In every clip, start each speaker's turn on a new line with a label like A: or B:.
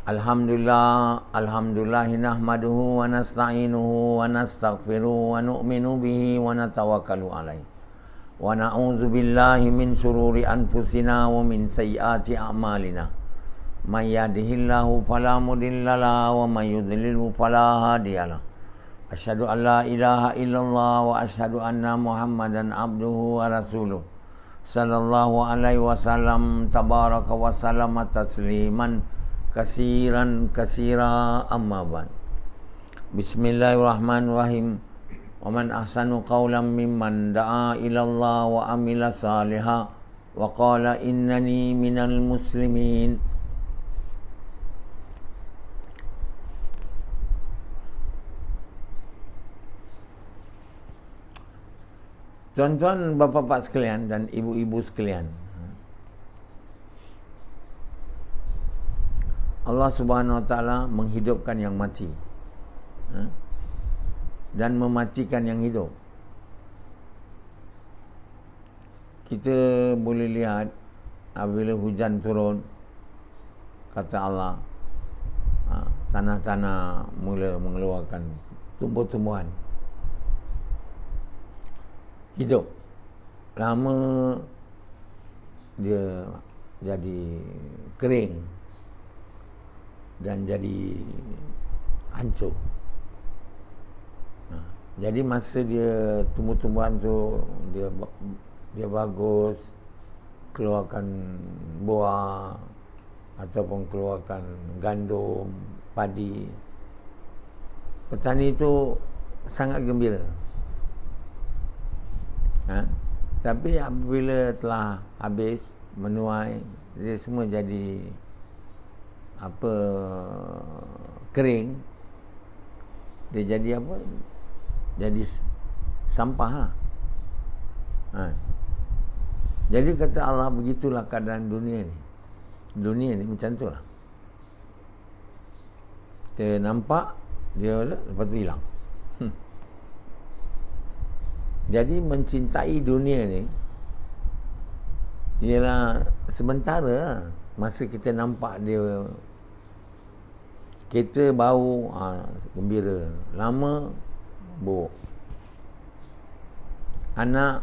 A: Alhamdulillah nahmaduhu wa nasta'inuhu wa nastaghfiruhu wa nu'minu bihi wa natawakkalu alaihi. Wa na'udzu billahi min syururi anfusina wa min sayyiati a'malina. May yahdihillahu fala mudilla lahu wa may yudlilhu fala hadiyalah. Asyhadu an la ilaha illallah wa asyhadu anna Muhammadan abduhu wa rasuluh. Sallallahu alaihi wasallam tabaraka wa sallama tasliman kasira amma ba'd. Bismillahirrahmanirrahim. Wa man ahsanu qawlan mimman da'a ila Allah wa amila salihan wa qala innani minal muslimin. Tuan-tuan, bapa-bapa sekalian dan ibu-ibu sekalian, Allah Subhanahu Wa Taala menghidupkan yang mati dan mematikan yang hidup. Kita boleh lihat apabila hujan turun, kata Allah, tanah-tanah mula mengeluarkan tumbuh-tumbuhan hidup. Lama dia jadi kering dan jadi hancur. Jadi masa dia tumbuh-tumbuhan tu dia bagus, keluarkan buah ataupun keluarkan gandum, padi, petani itu sangat gembira. Tapi apabila telah habis menuai, dia semua jadi kering, dia jadi jadi sampah lah. Jadi kata Allah, begitulah keadaan dunia ni macam tu lah. Kita nampak dia lepas tu hilang. Jadi mencintai dunia ni ialah sementara. Masa kita nampak dia, kita bau gembira, lama buruk. Anak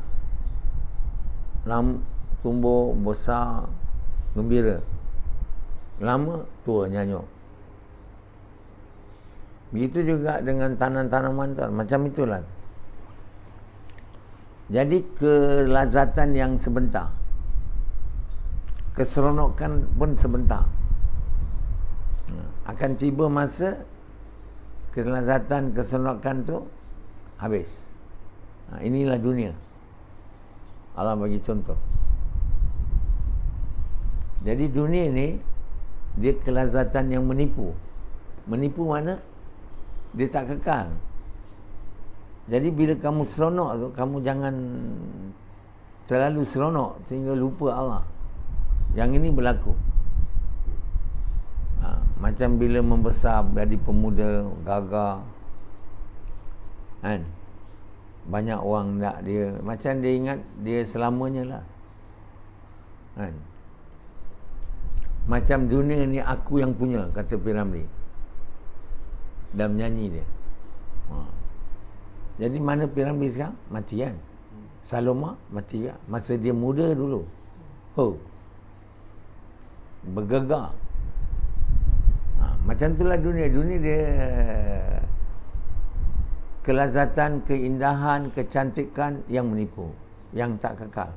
A: tumbuh besar gembira, lama tua nyanyuk. Begitu juga dengan tanaman-tanaman tu, macam itulah. Jadi kelazatan yang sebentar, keseronokan pun sebentar. Akan tiba masa kelazatan, keseronokan tu habis. Inilah dunia. Allah bagi contoh. Jadi dunia ni dia kelazatan yang menipu. Menipu mana? Dia tak kekal. Jadi bila kamu seronok tu, kamu jangan terlalu seronok sehingga lupa Allah. Yang ini berlaku. Macam bila membesar jadi pemuda, gagah, kan? Banyak orang nak dia, macam dia ingat dia selamanya lah, kan? Macam dunia ni aku yang punya, kata P. Ramlee dan menyanyi dia. Jadi mana P. Ramlee sekarang? Mati kan? Saloma mati kan? Masa dia muda dulu, bergegar. Macam itulah dunia. Dunia dia kelazatan, keindahan, kecantikan yang menipu, yang tak kekal.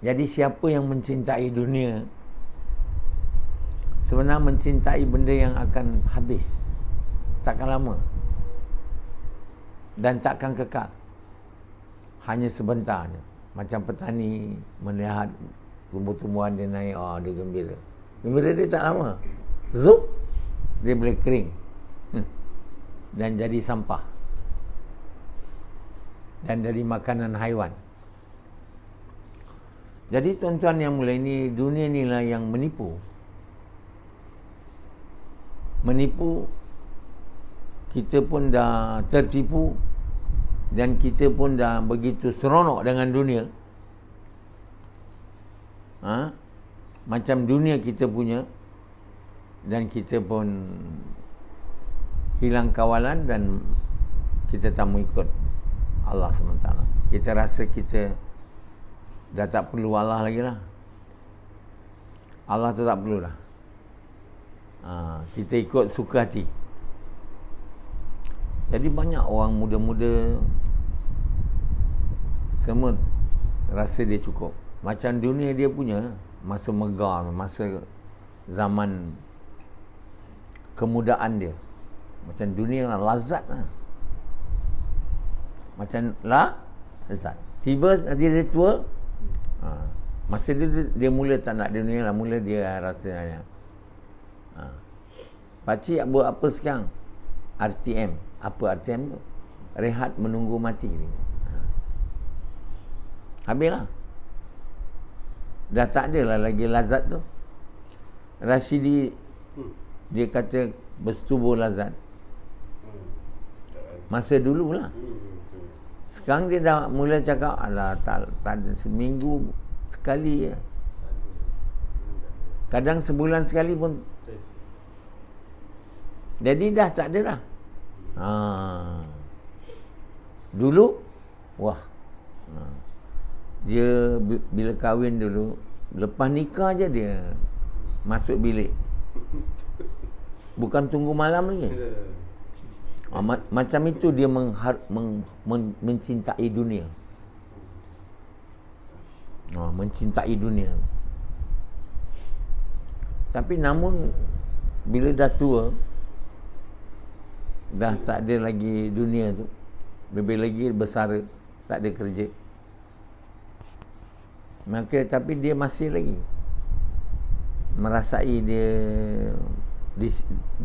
A: Jadi siapa yang mencintai dunia sebenarnya mencintai benda yang akan habis, takkan lama dan takkan kekal, hanya sebentar je. Macam petani melihat tumbuh-tumbuhan dia naik, dia gembira. Gembira dia tak lama, zup, dia boleh kering dan jadi sampah dan jadi makanan haiwan. Jadi tuan-tuan yang mulia, ini dunia inilah yang menipu. Menipu, kita pun dah tertipu dan kita pun dah begitu seronok dengan dunia. Macam dunia kita punya, dan kita pun hilang kawalan dan kita tak mau ikut Allah SWT. Kita rasa kita dah tak perlu Allah lagi lah. Allah tu tak perlu lah. Kita ikut suka hati. Jadi banyak orang muda-muda semua rasa dia cukup. Macam dunia dia punya, masa megah, masa zaman kemudaan dia, macam dunia lah, lazat lah. Macam lazat. Tiba dia tua, masa dia mula tak nak dunia lah. Mula dia rasa pakcik buat apa sekarang? RTM. Apa RTM tu? Rehat menunggu mati. Habislah. Dah tak ada lah lagi lazat tu. Rashidi dia kata bersetubuh lazat. Masa dulu lah. Sekarang dia dah mula cakap, alah tak ada, seminggu sekali je. Kadang sebulan sekali pun. Jadi dah tak ada dah. Dulu wah. Dia bila kahwin dulu, lepas nikah je dia masuk bilik. Bukan tunggu malam lagi. Macam itu dia mencintai dunia. Mencintai dunia. Tapi namun bila dah tua, dah tak ada lagi dunia tu, lebih lagi bersara, tak ada kerja, maka tapi dia masih lagi merasai dia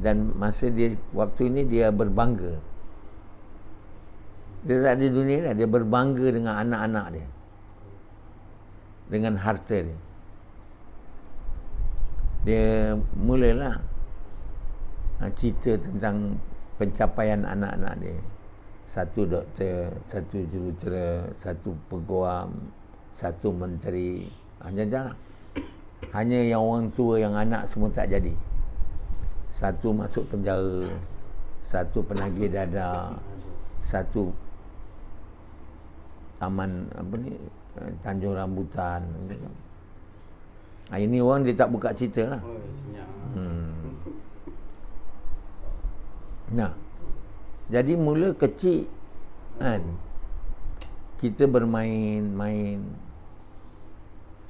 A: dan masa dia waktu ini dia berbangga. Dia tak ada dunia dah, dia berbangga dengan anak-anak dia, dengan harta dia. Dia mulalah cerita tentang pencapaian anak-anak dia. Satu doktor, satu jurutera, satu peguam, satu menteri. Hanya yang orang tua, yang anak semua tak jadi. Satu masuk penjara, satu penagih dadah, satu taman Tanjung Rambutan. Ini orang dia tak buka cerita lah. Nah, jadi mula kecil kan, kita bermain-main.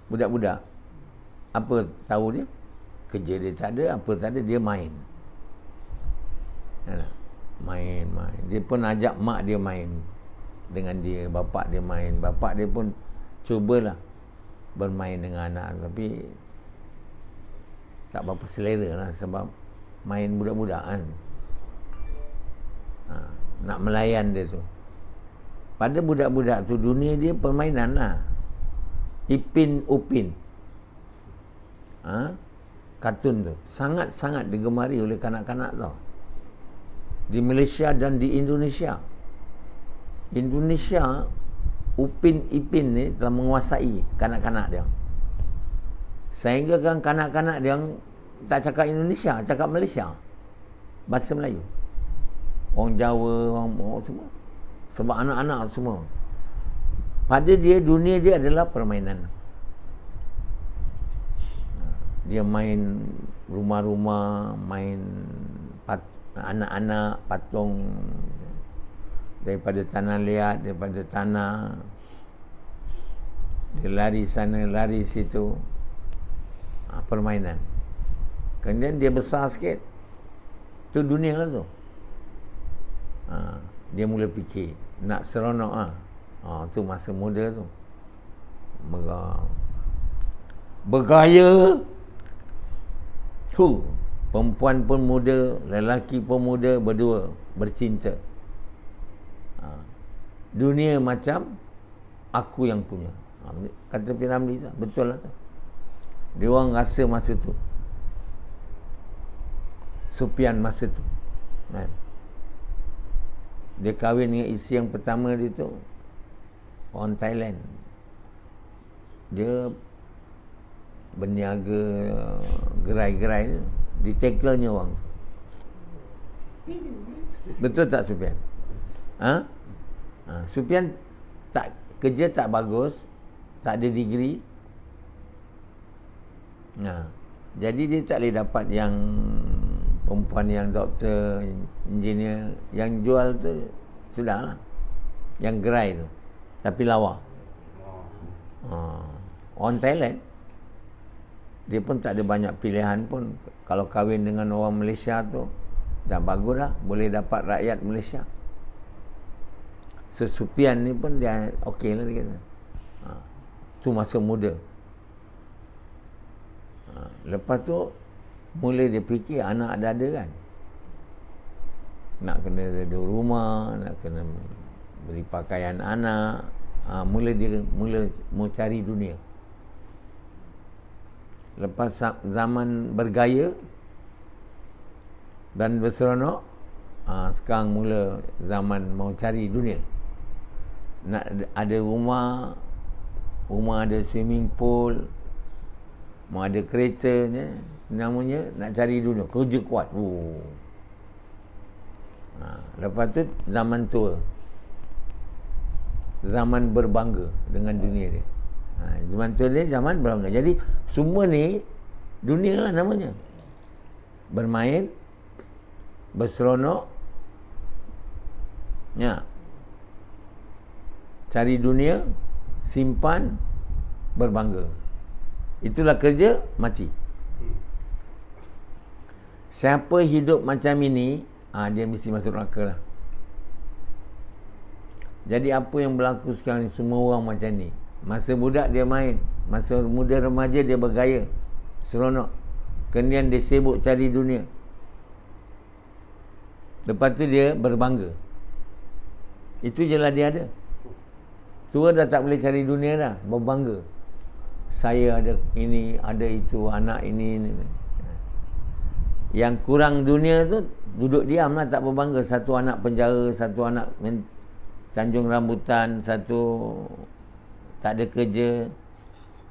A: Budak-budak apa tahu dia? Kerja dia tak ada, apa tak ada, dia main. Main. Dia pun ajak mak dia main dengan dia, bapak dia main. Bapak dia pun cubalah bermain dengan anak, tapi tak berapa selera lah, sebab main budak-budak kan. Nak melayan dia tu. Pada budak-budak tu, dunia dia permainan lah. Ipin Upin, kartun tu sangat-sangat digemari oleh kanak-kanak tau, di Malaysia dan di Indonesia. Upin Ipin ni telah menguasai kanak-kanak dia, sehingga kan kanak-kanak dia tak cakap Indonesia, cakap Malaysia, bahasa Melayu. Orang Jawa, orang semua. Sebab anak-anak semua, pada dia, dunia dia adalah permainan. Dia main rumah-rumah, main anak-anak, patung daripada tanah liat, daripada tanah. Dia lari sana, lari situ. Permainan. Kemudian dia besar sikit, tu dunia lah tu. Dia mula fikir nak seronok tu masa muda tu. Bergaya. Perempuan pun muda, lelaki pun muda, berdua bercinta. Dunia macam aku yang punya. Kata P.Ramlee tu, betul lah tu. Dia orang rasa masa tu, Sufian masa tu kan, dia kahwin dengan isteri yang pertama dia tu orang Thailand. Dia berniaga gerai-gerai tu, ditackle-nya orang. Betul tak Sufian? Sufian tak kerja tak bagus, tak ada degree. Jadi dia tak boleh dapat yang perempuan yang doktor, engineer, yang jual tu sudahlah. Yang gerai tu. Tapi lawa. Orang Thailand, dia pun tak ada banyak pilihan pun. Kalau kahwin dengan orang Malaysia tu, dah bagus dah. Boleh dapat rakyat Malaysia. So Sufian ni pun dia okey lah dia kata. Tu masa muda. Lepas tu mula dia fikir anak dah ada kan. Nak kena ada rumah, nak kena beli pakaian anak. Mula mau cari dunia. Lepas zaman bergaya dan berseronok, sekarang mula zaman mau cari dunia. Nak ada rumah ada swimming pool, mau ada kereta, namanya nak cari dunia, kerja kuat. Lepas tu zaman tua, zaman berbangga dengan dunia dia. Zaman tua dia zaman berbangga. Jadi semua ni dunia lah namanya. Bermain, berseronok, cari dunia, simpan, berbangga. Itulah kerja, mati. Siapa hidup macam ini, dia mesti masuk neraka lah. Jadi apa yang berlaku sekarang ni, semua orang macam ni. Masa budak dia main, masa muda remaja dia bergaya, seronok. Kemudian dia sibuk cari dunia. Lepas tu dia berbangga. Itu je lah dia ada. Tua dah tak boleh cari dunia dah, berbangga. Saya ada ini, ada itu, anak ini. Yang kurang dunia tu duduk diam lah, tak berbangga. Satu anak penjara, satu anak Tanjung Rambutan, satu tak ada kerja,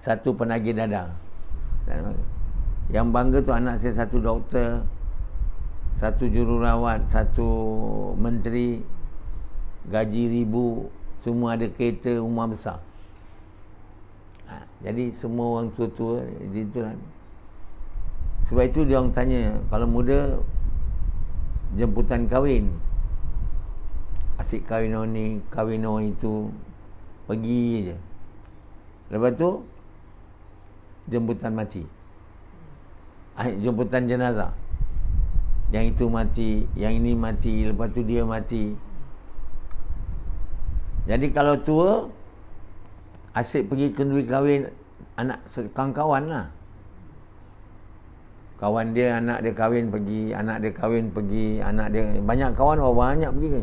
A: satu penagih dadah. Yang bangga tu anak saya satu doktor, satu jururawat, satu menteri, gaji ribu, semua ada kereta, rumah besar. Jadi semua orang tua-tua itulah. Sebab itu dia orang tanya, kalau muda jemputan kahwin, asyik kahwin orang ni, kahwin orang itu, pergi je. Lepas tu jemputan mati, jemputan jenazah. Yang itu mati, yang ini mati, lepas tu dia mati. Jadi kalau tua, asyik pergi kenduri kahwin anak kawan-kawan lah. Kawan dia, anak dia kahwin pergi, anak dia kahwin pergi, anak dia, banyak kawan, banyak pergi.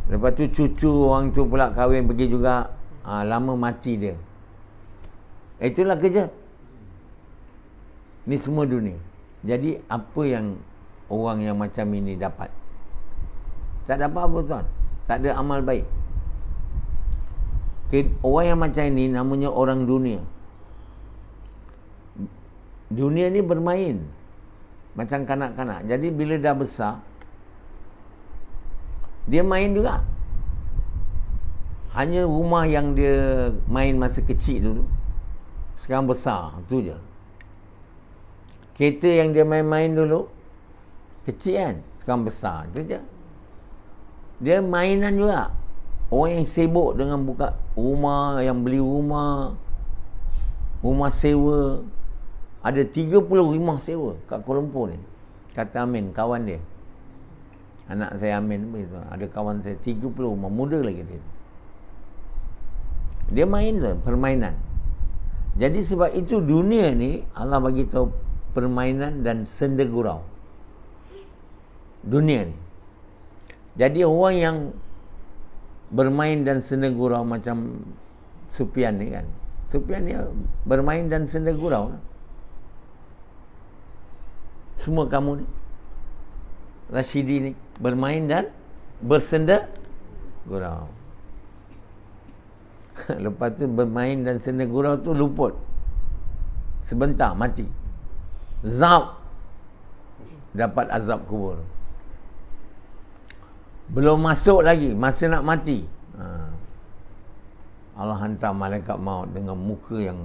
A: Lepas tu cucu orang tu pula kahwin pergi juga. Lama mati dia. Itulah kerja. Ni semua dunia. Jadi apa yang orang yang macam ini dapat? Tak dapat apa tuan? Tak ada amal baik. Orang yang macam ini namanya orang dunia. Dunia ni bermain macam kanak-kanak. Jadi bila dah besar, dia main juga. Hanya rumah yang dia main masa kecil dulu, sekarang besar, tu je. Kereta yang dia main-main dulu kecil kan, sekarang besar, tu je. Dia mainan juga. Orang yang sibuk dengan buka rumah, yang beli rumah sewa. Ada 30 rumah sewa kat Kuala Lumpur ni. Kata Amin, kawan dia. Anak saya Amin, ada kawan saya 30 rumah, muda lagi dia. Dia main tu, permainan. Jadi sebab itu dunia ni Allah bagi tahu permainan dan senda gurau. Dunia ni. Jadi orang yang bermain dan senda gurau macam Sufian ni kan. Sufian dia bermain dan senda gurau lah. Semua kamu ni, Rashidi ni, bermain dan bersenda gurau. Lepas tu bermain dan senda gurau tu luput. sebentar mati. Zab, dapat azab kubur. Belum masuk lagi, masa nak mati, Allah hantar malaikat maut dengan muka yang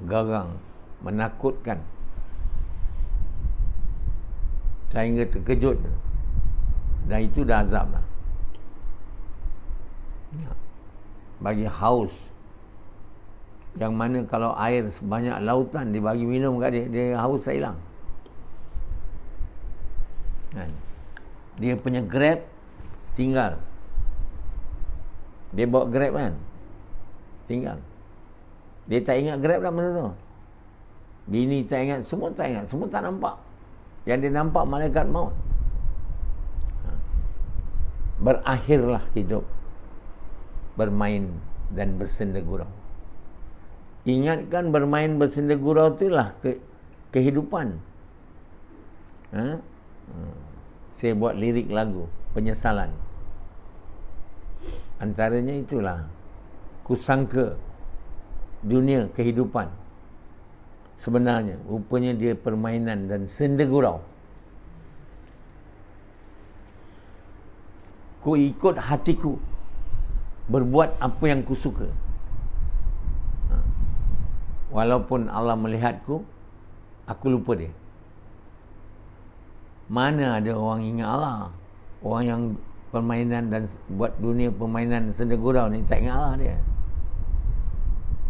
A: garang, menakutkan, sehingga terkejut. Dan itu dah azab dah. Bagi haus, yang mana kalau air sebanyak lautan dibagi minum kat dia, dia haus tak hilang. Dia punya grab tinggal. Dia bawa grab kan, tinggal. Dia tak ingat grab dah masa tu. Bini tak ingat, semua tak ingat, semua tak nampak. Yang dia nampak malaikat maut. Berakhirlah hidup bermain dan bersenda gurau. Ingatkan bermain bersenda gurau itulah kehidupan. Saya buat lirik lagu penyesalan. Antaranya itulah, kusangka dunia kehidupan sebenarnya rupanya dia permainan dan senda gurau. Ku ikut hatiku, berbuat apa yang ku suka. Walaupun Allah melihatku, aku lupa dia. Mana ada orang ingat Allah? Orang yang permainan dan buat dunia permainan senda gurau ni tak ingat Allah dia.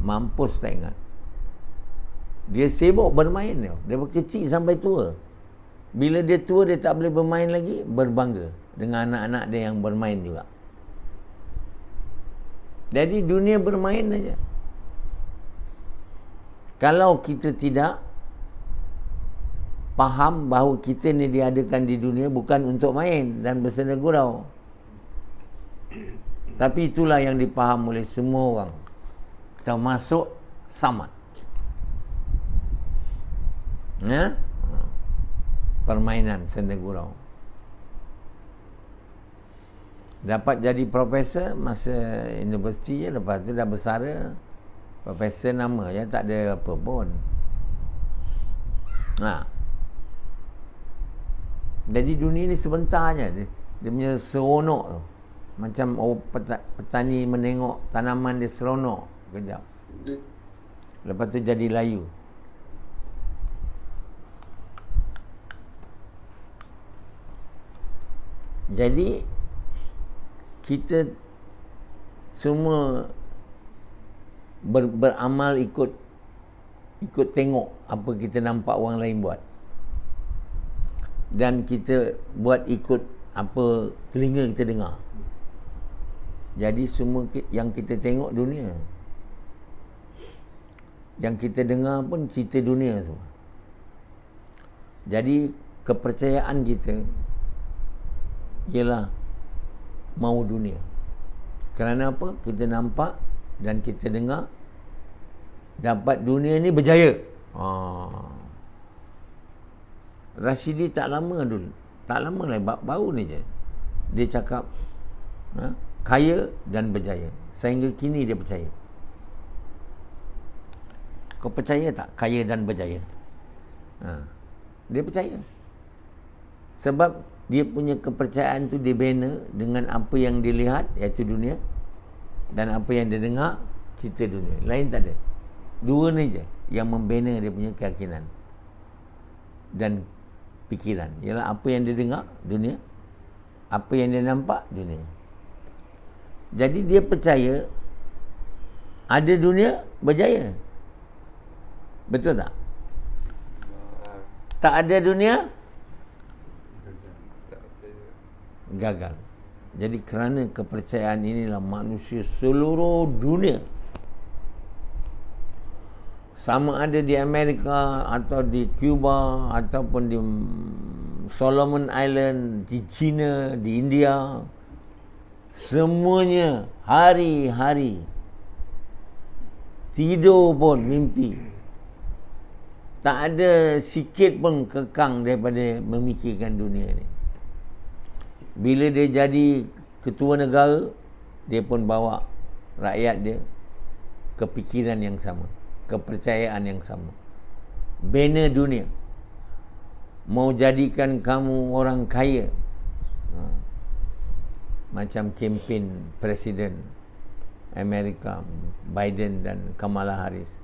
A: Mampus tak ingat. Dia sibuk bermain dia. Dia kecil sampai tua. Bila dia tua, dia tak boleh bermain lagi, berbangga dengan anak-anak dia yang bermain juga. Jadi dunia bermain saja. Kalau kita tidak faham bahawa kita ni diadakan di dunia bukan untuk main dan bersenda gurau, tapi itulah yang dipaham oleh semua orang, termasuk Samad. Permainan senda gurau. Dapat jadi profesor masa universiti je, lepas tu dah bersara. Profesor nama je, tak ada apa pun. Jadi dunia ni sebentar je. Dia punya seronok tu, macam petani menengok tanaman dia seronok kejap, lepas tu jadi layu. Jadi kita semua beramal ikut tengok apa kita nampak orang lain buat, dan kita buat ikut apa telinga kita dengar. Jadi semua yang kita tengok dunia, yang kita dengar pun cerita dunia semua. Jadi kepercayaan kita ialah mau dunia. Kerana apa? Kita nampak dan kita dengar dapat dunia ni berjaya. Rashidi tak lama dulu, tak lama lah, baru ni je dia cakap kaya dan berjaya. Sehingga kini dia percaya. Kau percaya tak kaya dan berjaya? Dia percaya. Sebab dia punya kepercayaan tu dibina dengan apa yang dilihat, iaitu dunia, dan apa yang dia dengar, cerita dunia. Lain tak ada. Dua ni je yang membina dia punya keyakinan dan fikiran. Ialah apa yang dia dengar, dunia, apa yang dia nampak, dunia. Jadi dia percaya ada dunia, berjaya. Betul tak? Tak ada dunia, gagal. Jadi kerana kepercayaan inilah manusia seluruh dunia, sama ada di Amerika atau di Cuba ataupun di Solomon Island, di China, di India, semuanya hari-hari tidur pun mimpi. Tak ada sikit pun kekang daripada memikirkan dunia ni. Bila dia jadi ketua negara, dia pun bawa rakyat dia kepikiran yang sama, kepercayaan yang sama. banner dunia, mau jadikan kamu orang kaya. Macam kempen Presiden Amerika Biden dan Kamala Harris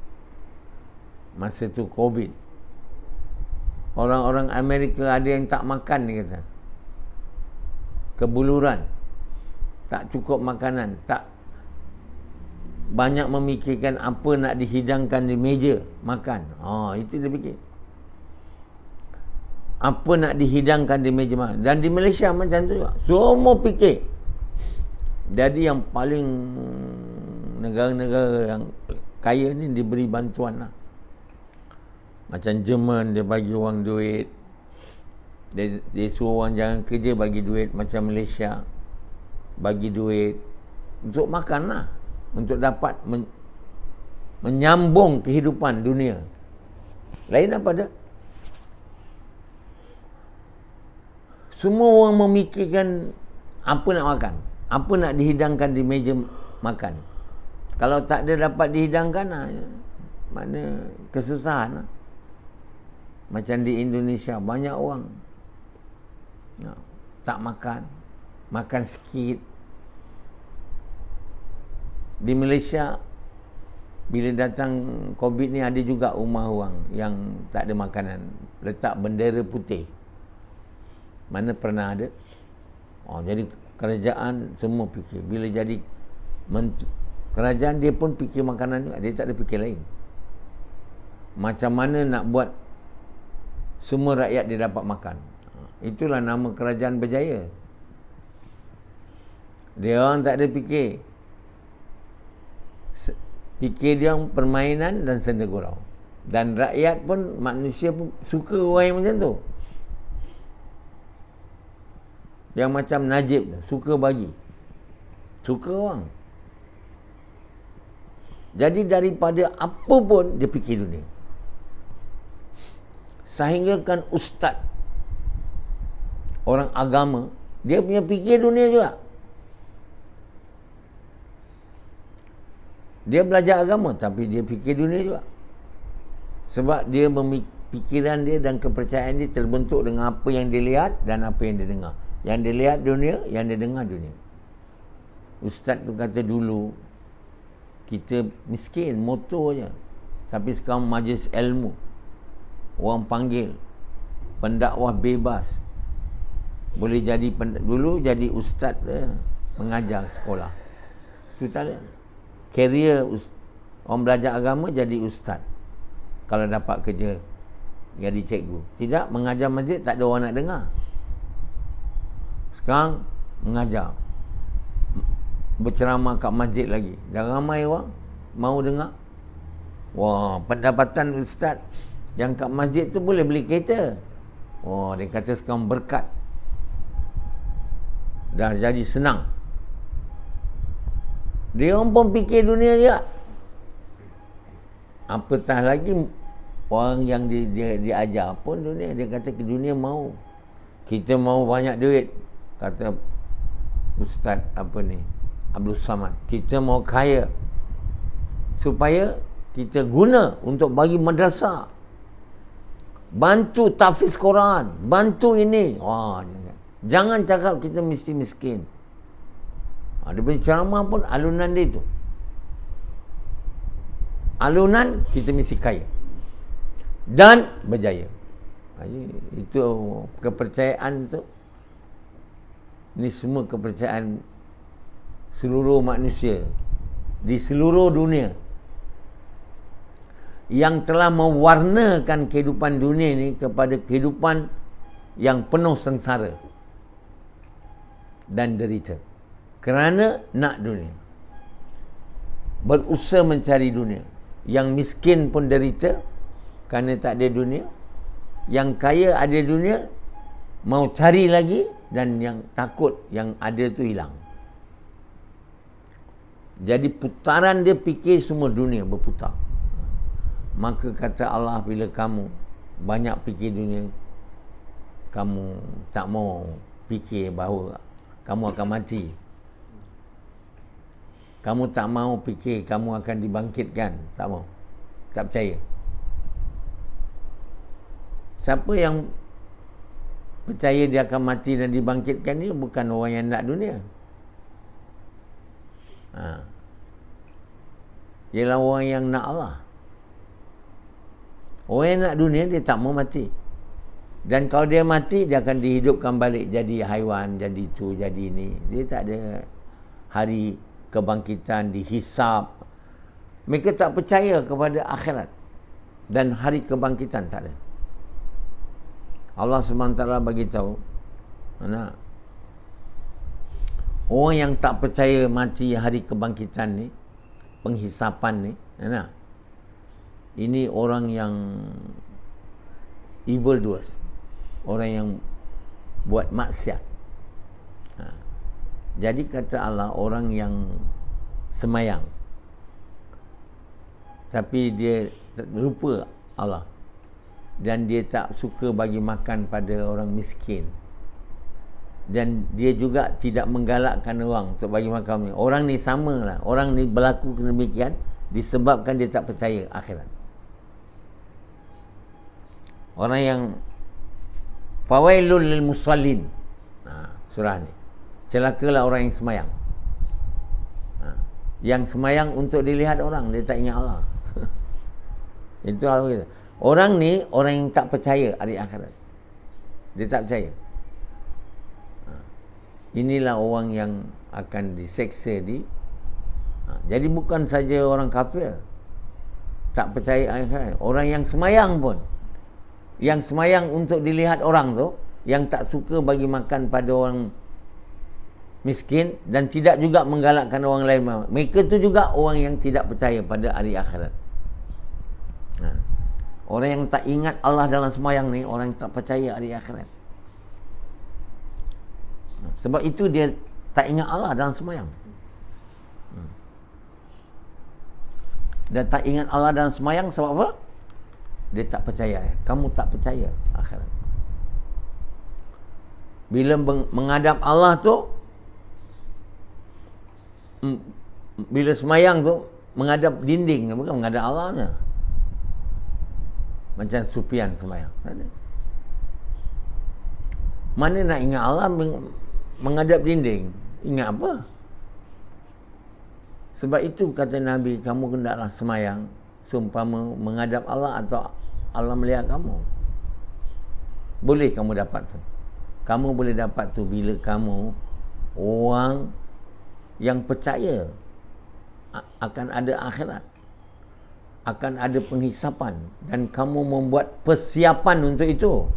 A: masa tu COVID. Orang-orang Amerika ada yang tak makan, dia kata. Kebuluran, tak cukup makanan, tak banyak memikirkan apa nak dihidangkan di meja makan. Itu dia fikir. Apa nak dihidangkan di meja makan. Dan di Malaysia macam tu juga. Semua fikir. Jadi yang paling negara-negara yang kaya ni diberi bantuan lah. Macam Jerman, dia bagi orang duit. Dia suruh orang jangan kerja, bagi duit. Macam Malaysia, bagi duit untuk makan lah, untuk dapat menyambung kehidupan dunia. Lain apa dah? Semua orang memikirkan apa nak makan, apa nak dihidangkan di meja makan. Kalau tak ada dapat dihidangkan, mana kesusahan lah. Macam di Indonesia, banyak orang tak makan, makan sikit. Di Malaysia, bila datang COVID ni, ada juga rumah orang yang tak ada makanan, letak bendera putih. Mana pernah ada? Jadi kerajaan semua fikir. Bila jadi kerajaan, dia pun fikir makanan juga, dia tak ada fikir lain. Macam mana nak buat semua rakyat dia dapat makan. Itulah nama kerajaan berjaya. Dia orang tak ada fikir. Fikir dia permainan dan senda gurau. Dan rakyat pun, manusia pun suka orang yang macam tu. Yang macam Najib tu, suka bagi. Suka orang. Jadi daripada apa pun dia fikir dunia. Sehinggakan ustaz, orang agama, dia punya fikir dunia juga. Dia belajar agama tapi dia fikir dunia juga. Sebab dia fikiran dia dan kepercayaan dia terbentuk dengan apa yang dia lihat dan apa yang dia dengar. Yang dia lihat dunia, yang dia dengar dunia. Ustaz tu kata dulu kita miskin, motor je. Tapi sekarang majlis ilmu, orang panggil, pendakwah bebas. Boleh jadi dulu jadi ustaz mengajar sekolah. Itu tak ada. Career orang belajar agama jadi ustaz. Kalau dapat kerja jadi cikgu. Tidak, mengajar masjid tak ada orang nak dengar. Sekarang mengajar, berceramah kat masjid lagi. Dah ramai orang mau dengar. Wah, pendapatan ustaz yang kat masjid tu boleh beli kereta. Oh, dia kata sekarang berkat. Dah jadi senang. Dia orang pun fikir dunia juga. Apatah lagi orang yang dia ajar pun dunia. Dia kata ke dunia mau. Kita mau banyak duit. Kata Ustaz Abdul Samad. Kita mau kaya. Supaya kita guna untuk bagi madrasah. Bantu tahfiz Quran. Bantu ini. Jangan cakap kita mesti miskin. Dia punya ceramah pun alunan dia tu. Alunan kita mesti kaya. Dan berjaya. Itu kepercayaan tu. Ini semua kepercayaan seluruh manusia di seluruh dunia yang telah mewarnakan kehidupan dunia ini kepada kehidupan yang penuh sengsara dan derita. Kerana nak dunia, berusaha mencari dunia. Yang miskin pun derita kerana tak ada dunia. Yang kaya ada dunia, mau cari lagi. Dan yang takut yang ada tu hilang. Jadi putaran dia fikir semua dunia berputar. Maka kata Allah, bila kamu banyak fikir dunia, kamu tak mau fikir bahawa kamu akan mati. Kamu tak mau fikir kamu akan dibangkitkan. Tak mau. Tak percaya. Siapa yang percaya dia akan mati dan dibangkitkan ni bukan orang yang nak dunia. Ialah orang yang nak Allah. Orang yang nak dunia dia tak mau mati. Dan kalau dia mati dia akan dihidupkan balik jadi haiwan, jadi tu, jadi ni. Dia tak ada hari kebangkitan, dihisap. Mereka tak percaya kepada akhirat dan hari kebangkitan, tak ada. Allah SWT bagi tahu, orang yang tak percaya mati hari kebangkitan ni, penghisapan ni, ini orang yang evil doers, orang yang buat maksiat. Jadi kata Allah, orang yang semayang tapi dia lupa Allah, dan dia tak suka bagi makan pada orang miskin, dan dia juga tidak menggalakkan orang untuk bagi makan. Orang ni samalah, orang ni berlaku demikian disebabkan dia tak percaya akhirat. Orang yang fawailul lil musallin, surah ni, celakalah orang yang semayang. Yang semayang untuk dilihat orang, dia tak ingat Allah. Itu Allah kata. Orang ni orang yang tak percaya hari akhirat. Dia tak percaya. Inilah orang yang akan diseksa di. Jadi bukan saja orang kafir tak percaya akhirat, orang yang semayang pun, yang semayang untuk dilihat orang tu, yang tak suka bagi makan pada orang miskin dan tidak juga menggalakkan orang lain, mereka tu juga orang yang tidak percaya pada hari akhirat. Orang yang tak ingat Allah dalam semayang ni, orang yang tak percaya hari akhirat. Sebab itu dia tak ingat Allah dalam semayang. Dan tak ingat Allah dalam semayang sebab apa? Dia tak percaya. Kamu tak percaya akhirat. Bila menghadap Allah tu, bila semayang tu menghadap dinding, bukan menghadap Allahnya. Macam Sufyan semayang. Mana nak ingat Allah menghadap dinding? Ingat apa? Sebab itu kata Nabi, kamu hendaklah semayang seumpama menghadap Allah atau Allah melihat kamu. Boleh kamu dapat tu. Kamu boleh dapat tu bila kamu orang yang percaya akan ada akhirat, akan ada penghisapan, dan kamu membuat persiapan untuk itu.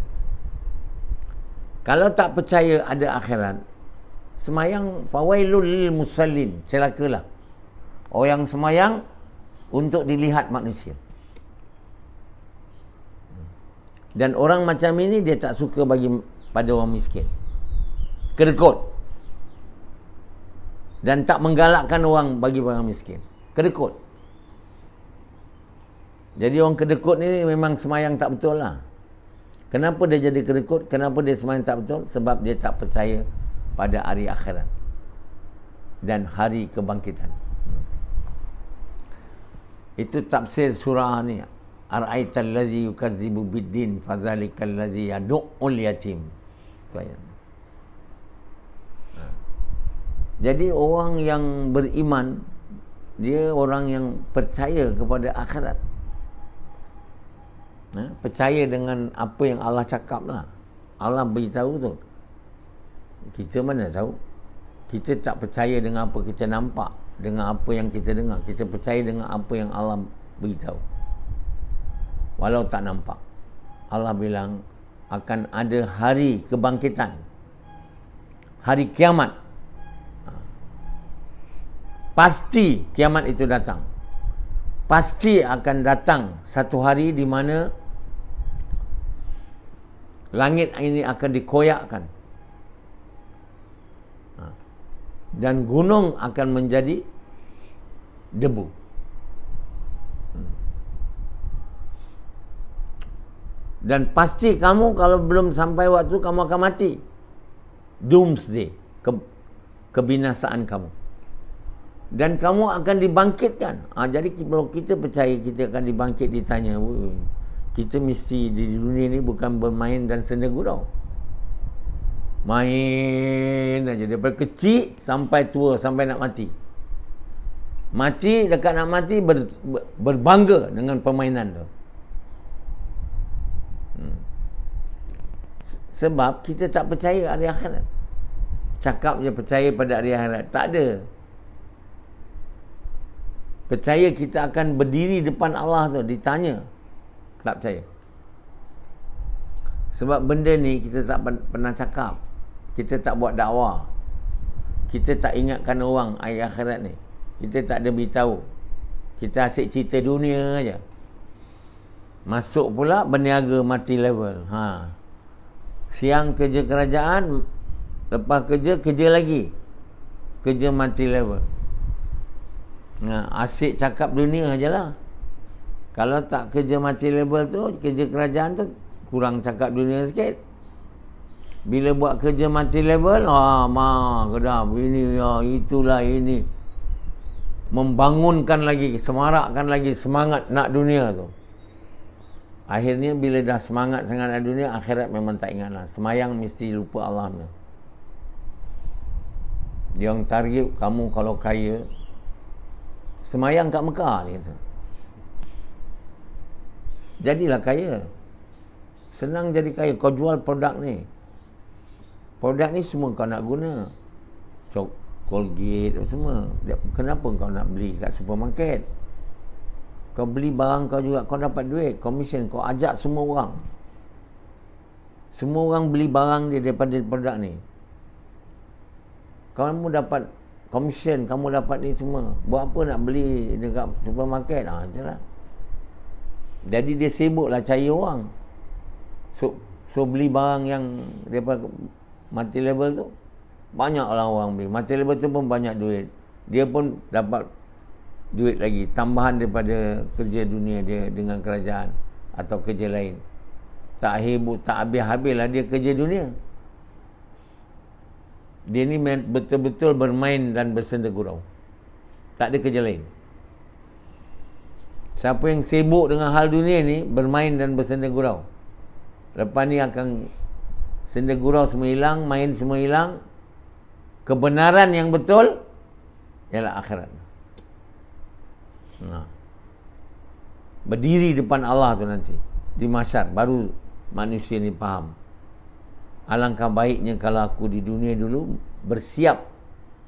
A: Kalau tak percaya ada akhirat, semayang fawailul lil musallin, celakalah orang semayang untuk dilihat manusia. Dan orang macam ini dia tak suka bagi pada orang miskin, kedekut, dan tak menggalakkan orang bagi orang miskin, kedekut. Jadi orang kedekut ni memang semayang tak betul lah. Kenapa dia jadi kedekut? Kenapa dia semayang tak betul? Sebab dia tak percaya pada hari akhirat dan hari kebangkitan. Itu tafsir surah ni. Ara'aital ladzi yukadzibu biddin fadzalikal ladzi yad'ul yatim. Jadi orang yang beriman, dia orang yang percaya kepada akhirat. Percaya dengan apa yang Allah cakap lah. Allah beritahu tu. Kita mana tahu? Kita tak percaya dengan apa kita nampak, dengan apa yang kita dengar. Kita percaya dengan apa yang Allah beritahu, walau tak nampak. Allah bilang akan ada hari kebangkitan, hari kiamat. Pasti kiamat itu datang. Pasti akan datang satu hari di mana langit ini akan dikoyakkan dan gunung akan menjadi debu. Dan pasti kamu kalau belum sampai waktu, kamu akan mati. Doomsday, kebinasaan kamu. Dan kamu akan dibangkitkan. Jadi kalau kita percaya kita akan dibangkit, ditanya, kita mesti di dunia ni bukan bermain dan senda gurau. Main aja daripada kecil sampai tua, sampai nak mati. Mati, dekat nak mati berbangga dengan permainan tu. Sebab kita tak percaya hari akhirat. Cakap je percaya pada hari akhirat, tak ada. Percaya kita akan berdiri depan Allah tu, ditanya, tak percaya. Sebab benda ni kita tak pernah cakap, kita tak buat dakwah, kita tak ingatkan orang hari akhirat ni, kita tak ada beritahu, kita asyik cerita dunia aja. Masuk pula berniaga mati level. Siang kerja kerajaan, lepas kerja lagi, kerja mati level. Asyik cakap dunia ajalah. Kalau tak kerja mati level tu, kerja kerajaan tu, kurang cakap dunia sikit. Bila buat kerja mati level, kedap ini ya, itulah ini, membangunkan lagi, semarakkan lagi semangat nak dunia tu. Akhirnya bila dah semangat sangat nak dunia, akhirat memang tak ingatlah. Semayang mesti lupa Allah punya. Dia orang target kamu kalau kaya, semayang kat Mekah, dia kata. Jadilah kaya. Senang jadi kaya. Kau jual produk ni. Produk ni semua kau nak guna. Colgate semua. Kenapa kau nak beli kat supermarket? Kau beli barang kau juga, kau dapat duit, komisen. Kau ajak semua orang. Semua orang beli barang dia daripada produk ni. Kamu dapat komisen, kamu dapat ni semua. Buat apa nak beli dekat supermarket? Itulah. Jadi dia sibuklah cari orang. So beli barang yang daripada mati level tu, banyaklah orang beli. Mati level tu pun banyak duit. Dia pun dapat duit lagi, tambahan daripada kerja dunia dia dengan kerajaan atau kerja lain. Tak hebut, tak habis-habis lah dia kerja dunia. Dia ni betul-betul bermain dan bersenda gurau. Tak ada kerja lain. Siapa yang sibuk dengan hal dunia ni, bermain dan bersenda gurau, lepas ni akan senda gurau semua hilang, main semua hilang. Kebenaran yang betul ialah akhirat. Berdiri depan Allah tu nanti di mahsyar, baru manusia ni faham. Alangkah baiknya kalau aku di dunia dulu bersiap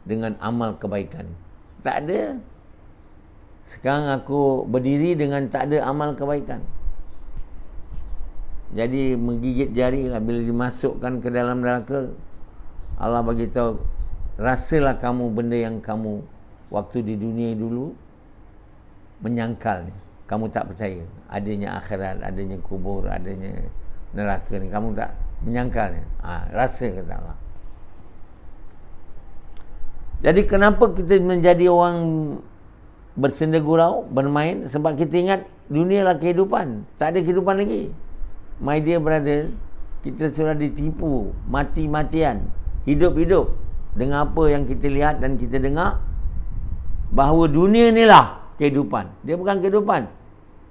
A: dengan amal kebaikan. Tak ada. Sekarang aku berdiri dengan tak ada amal kebaikan. Jadi menggigit jari lah. Bila dimasukkan ke dalam neraka, Allah bagi tahu, rasalah kamu benda yang kamu waktu di dunia dulu menyangkal ni. Kamu tak percaya adanya akhirat, adanya kubur, adanya neraka ni. Kamu tak menyangkal ni. Rasa kata Allah. Jadi kenapa kita menjadi orang bersenda gurau, bermain? Sebab kita ingat dunia lah kehidupan. Tak ada kehidupan lagi. My dear brother, kita sudah ditipu mati-matian, hidup-hidup dengan apa yang kita lihat dan kita dengar, bahawa dunia ni lah kehidupan. Dia bukan kehidupan.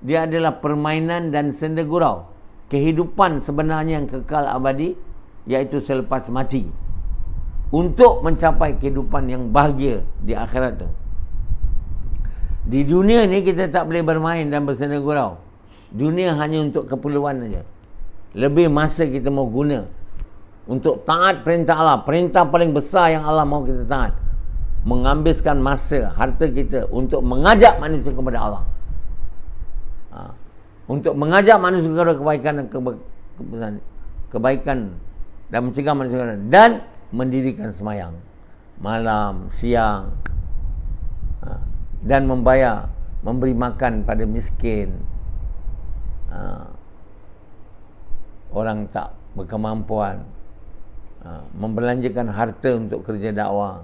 A: Dia adalah permainan dan senda gurau. Kehidupan sebenarnya yang kekal abadi, iaitu selepas mati, untuk mencapai kehidupan yang bahagia di akhirat tu. Di dunia ni kita tak boleh bermain dan bersenda gurau. Dunia hanya untuk keperluan saja. Lebih masa kita mau guna untuk taat perintah Allah. Perintah paling besar yang Allah mahu kita taat, menghabiskan masa, harta kita untuk mengajak manusia kepada Allah, untuk mengajak manusia kepada kebaikan dan kebaikan dan mencegah manusia, dan mendirikan semayang malam, siang, dan membayar, memberi makan pada miskin, orang tak berkemampuan, membelanjakan harta untuk kerja dakwah,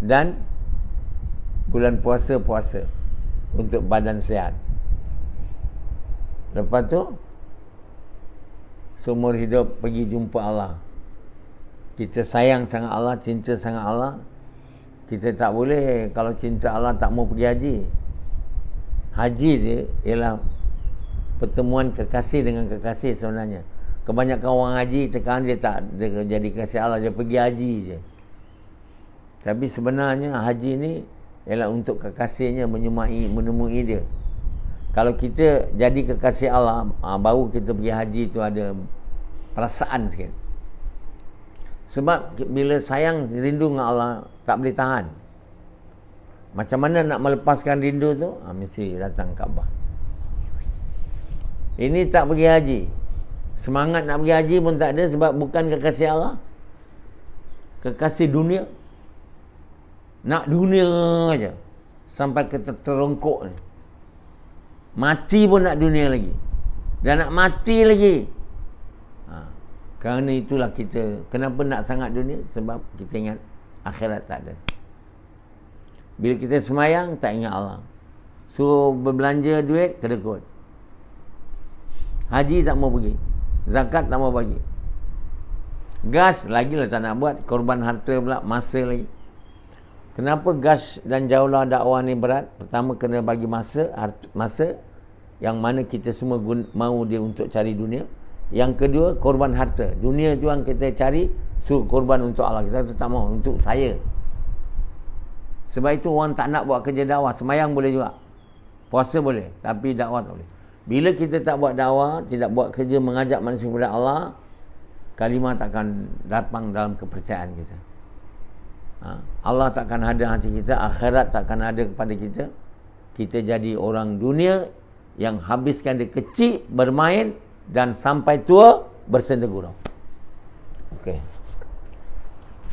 A: dan bulan puasa untuk badan sihat. Lepas tu seumur hidup pergi jumpa Allah. Kita sayang sangat Allah, cinta sangat Allah. Kita tak boleh, kalau cinta Allah tak mau pergi haji. Haji dia ialah pertemuan kekasih dengan kekasih sebenarnya. Kebanyakan orang haji cakap dia tak dia jadi kekasih Allah, dia pergi haji je. Tapi sebenarnya haji ni ialah untuk kekasihnya menemui dia. Kalau kita jadi kekasih Allah, baru kita pergi haji tu ada perasaan sikit. Sebab bila sayang rindu dengan Allah, tak boleh tahan. Macam mana nak melepaskan rindu tu? Mesti datang Kaabah. Ini tak pergi haji. Semangat nak pergi haji pun tak ada sebab bukan kekasih Allah. Kekasih dunia. Nak dunia aja. Sampai ke terongkok ni. Mati pun nak dunia lagi. Dan nak mati lagi. Kerana itulah kita, kenapa nak sangat dunia? Sebab kita ingat akhirat tak ada. Bila kita semayang, tak ingat Allah. Suruh berbelanja duit, kedekut. Haji tak mau pergi. Zakat tak mau bagi. Gas, lagilah tak nak buat. Korban harta pula, masa lagi. Kenapa gas dan jaulah dakwah ni berat? Pertama, kena bagi masa yang mana kita semua mahu dia untuk cari dunia. Yang kedua, korban harta. Dunia tu yang kita cari, suruh korban untuk Allah. Kita tak mahu, untuk saya. Sebab itu orang tak nak buat kerja dakwah. Semayang boleh juga, puasa boleh, tapi dakwah tak boleh. Bila kita tak buat dakwah, tidak buat kerja mengajak manusia kepada Allah, kalimah takkan datang dalam kepercayaan kita. Allah takkan ada hati kita, akhirat takkan ada kepada kita. Kita jadi orang dunia yang habiskan dia kecil bermain dan sampai tua bersenda gurau. Okey.